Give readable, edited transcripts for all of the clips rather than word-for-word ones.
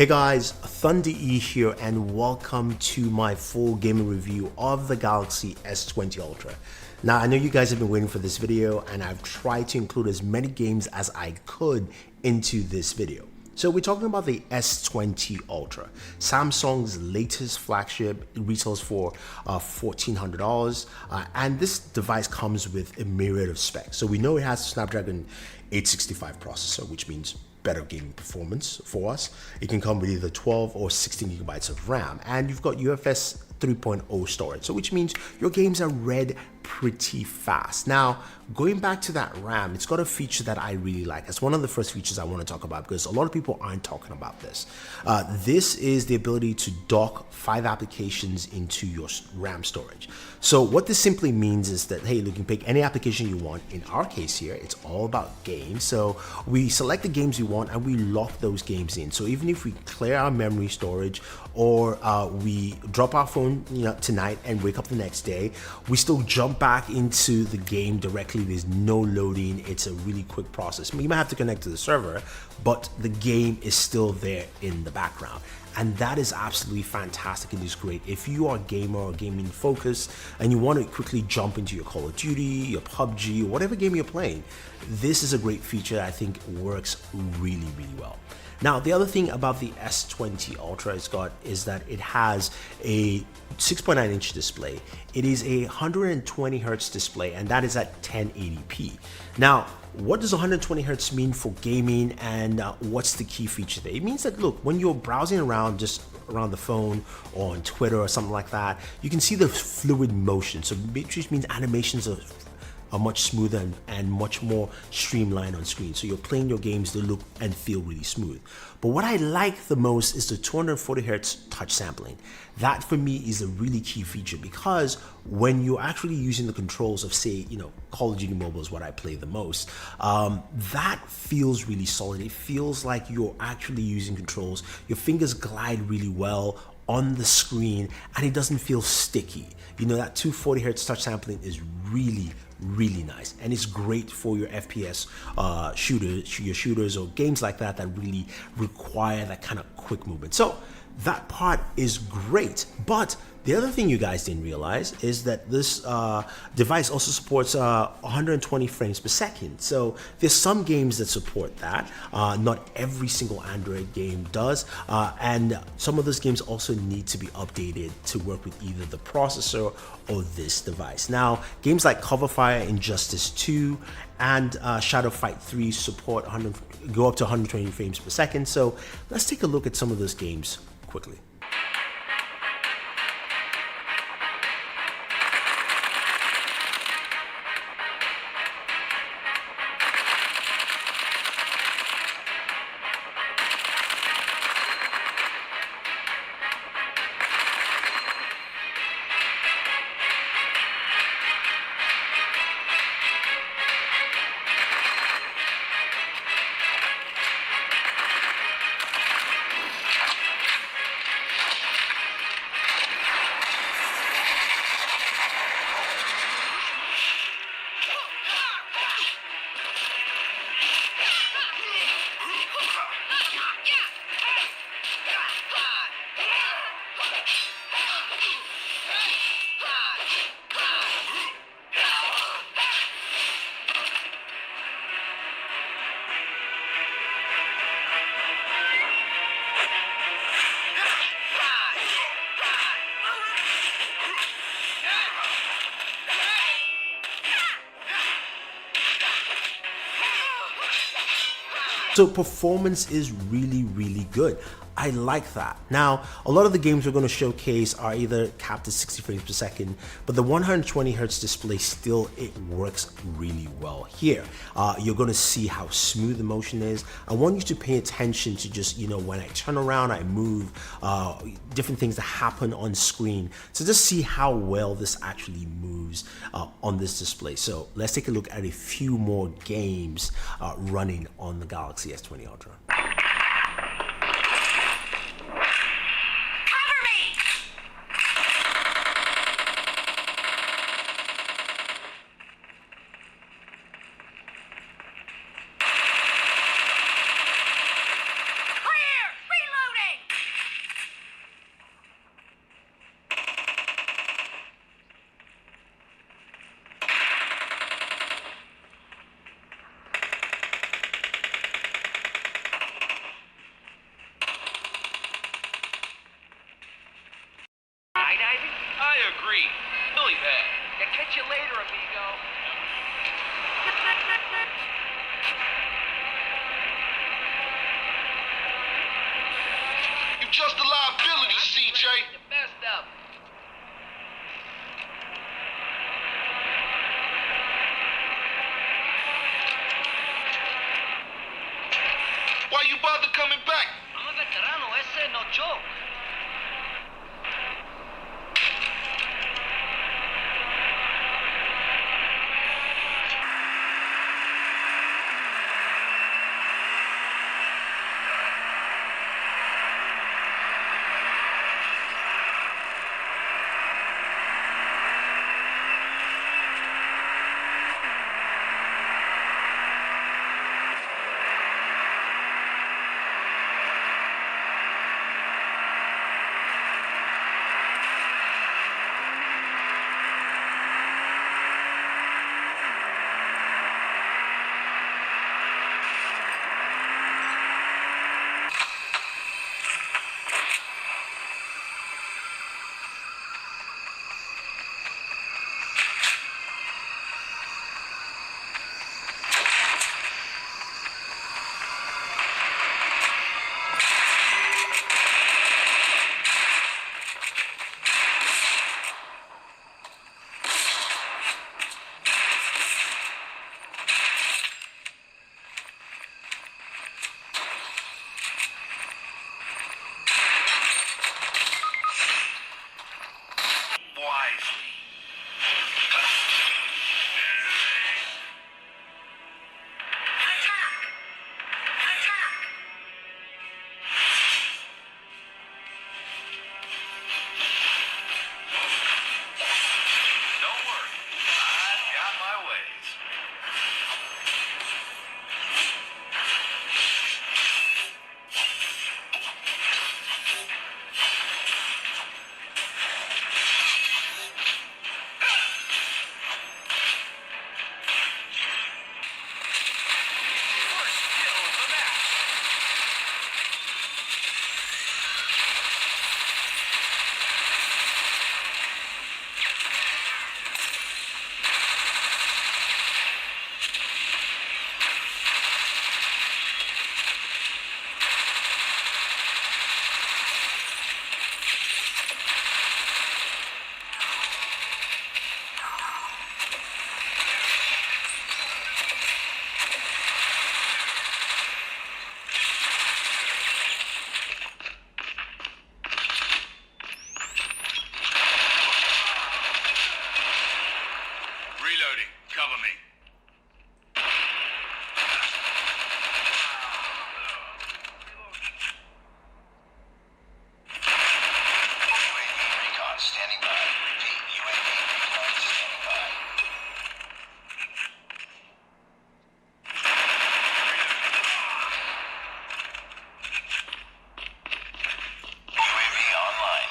Hey guys, Thunder E here and welcome to my full gaming review of the Galaxy S20 Ultra. Now I know you guys have been waiting for this video and I've tried to include as many games as I could into this video. So we're talking about the S20 Ultra, Samsung's latest flagship. It retails for $1,400 and this device comes with a myriad of specs. So we know it has a Snapdragon 865 processor, which means better gaming performance for us. It can come with either 12 or 16 gigabytes of RAM, and you've got UFS 3.0 storage, so which means your games are read pretty fast. Now, going back to that RAM, it's got a feature that I really like. It's one of the first features I want to talk about because a lot of people aren't talking about this. This is the ability to dock 5 applications into your RAM storage. So what this simply means is that, hey, you can pick any application you want. In our case here, it's all about games. So we select the games we want and we lock those games in. So even if we clear our memory storage or we drop our phone tonight and wake up the next day, we still jump back into the game directly. There's no loading. It's a really quick process. You might have to connect to the server, but the game is still there in the background. And that is absolutely fantastic. It is great if you are a gamer or gaming focused and you want to quickly jump into your Call of Duty, your PUBG, or whatever game you're playing. This is a great feature that I think works really well. Now, the other thing about the S20 Ultra is that it has a 6.9-inch display. It is a 120 hertz display, and that is at 1080p. Now, what does 120 hertz mean for gaming, and what's the key feature there? It means that, look, when you're browsing around just around the phone or on Twitter or something like that, you can see the fluid motion. So which means animations are much smoother and much more streamlined on screen. So you're playing your games, they look and feel really smooth. But what I like the most is the 240 hertz touch sampling. That for me is a really key feature because when you're actually using the controls of, say, Call of Duty Mobile is what I play the most, that feels really solid. It feels like you're actually using controls. Your fingers glide really well on the screen and it doesn't feel sticky. That 240 hertz touch sampling is really nice, and it's great for your FPS shooters or games like that really require that kind of quick movement. So that part is great, but the other thing you guys didn't realize is that this device also supports 120 frames per second. So there's some games that support that. Not every single Android game does. And some of those games also need to be updated to work with either the processor or this device. Now, games like Cover Fire, Injustice 2, and Shadow Fight 3 support go up to 120 frames per second. So let's take a look at some of those games quickly. So performance is really good. I like that. Now, a lot of the games we're going to showcase are either capped at 60 frames per second, but the 120 hertz display still, it works really well here. You're going to see how smooth the motion is. I want you to pay attention to just, when I turn around, I move, different things that happen on screen. So just see how well this actually moves on this display. So let's take a look at a few more games running on the Galaxy S20 Ultra. Reloading! skydiving? I agree. Really bad. Yeah, catch you later, amigo. You're just a liability, CJ. You messed up. Why you bother coming back? I'm a veterano, ese no joke. Reloading. Cover me. UAV recon standing by. Repeat, UAV recon standing by. UAV online.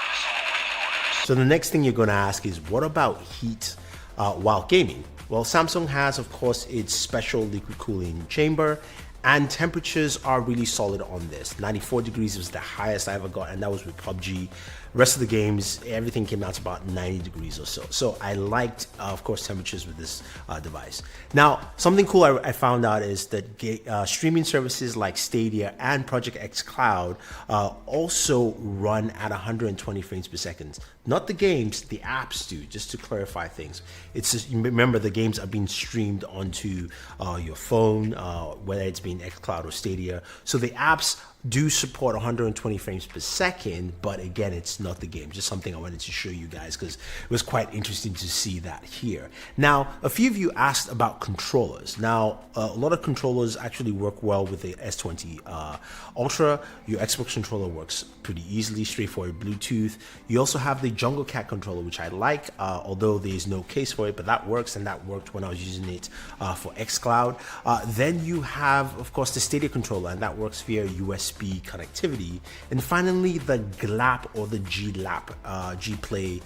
Missile awaiting orders. So the next thing you're going to ask is, what about heat while gaming? Well, Samsung has, of course, its special liquid cooling chamber, and temperatures are really solid on this. 94 degrees was the highest I ever got, and that was with PUBG. Rest of the games, everything came out to about 90 degrees or so. So I liked, of course, temperatures with this device. Now, something cool I found out is that streaming services like Stadia and Project X Cloud also run at 120 frames per second. Not the games, the apps do, just to clarify things. It's just, remember, the games are being streamed onto your phone, whether it's being X Cloud or Stadia. So the apps do support 120 frames per second, but again, it's not the game. Just something I wanted to show you guys because it was quite interesting to see that here. Now, a few of you asked about controllers. Now, a lot of controllers actually work well with the S20 Ultra. Your Xbox controller works pretty easily, straightforward Bluetooth. You also have the Jungle Cat controller, which I like, although there is no case for it, but that works, and that worked when I was using it for xCloud. Then you have, of course, the Stadia controller, and that works via USB USB connectivity, and finally the GLAP or the G-Play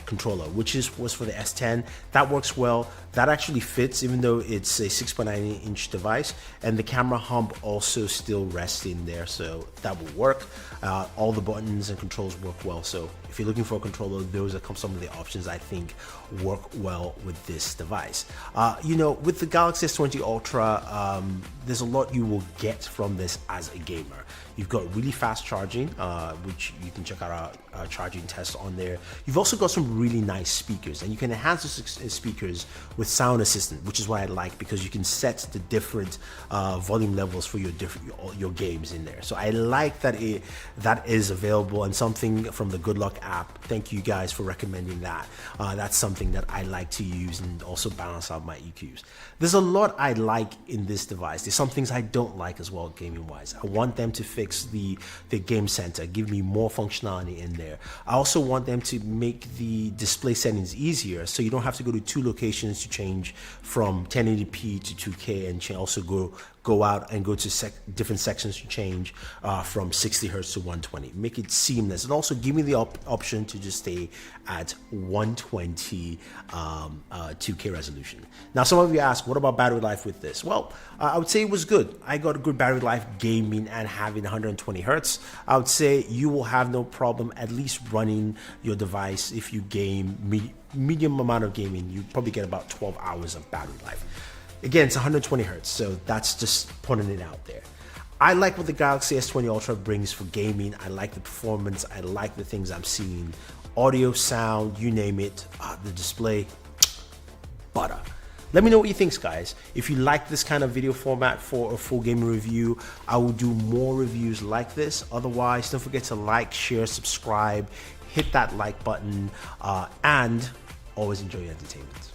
controller, which was for the S10. That works well. That actually fits, even though it's a 6.9-inch device, and the camera hump also still rests in there, so that will work. All the buttons and controls work well. So if you're looking for a controller, those are some of the options I think work well with this device. With the Galaxy S20 Ultra, there's a lot you will get from this as a gamer. You've got really fast charging, which you can check out our charging test on there. You've also got some really nice speakers, and you can enhance the speakers with Sound Assistant, which is what I like, because you can set the different volume levels for your games in there. So I like that that is available, and something from the Good Luck app. Thank you guys for recommending that. That's something that I like to use and also balance out my EQs. There's a lot I like in this device. There's some things I don't like as well, gaming wise. I want them to fix the game center, give me more functionality in there. I also want them to make the display settings easier, so you don't have to go to 2 locations to change from 1080p to 2K, and also go out and go to different sections to change from 60 Hertz to 120. Make it seamless, and also give me the option to just stay at 120 2K resolution. Now, some of you ask, what about battery life with this? Well, I would say it was good. I got a good battery life gaming and having 120 Hertz. I would say you will have no problem at least running your device. If you game medium amount of gaming, you probably get about 12 hours of battery life. Again, it's 120 Hertz, so that's just putting it out there. I like what the Galaxy S20 Ultra brings for gaming. I like the performance. I like the things I'm seeing. Audio, sound, you name it. The display, butter. Let me know what you think, guys. If you like this kind of video format for a full gaming review, I will do more reviews like this. Otherwise, don't forget to like, share, subscribe, hit that like button, and always enjoy your entertainment.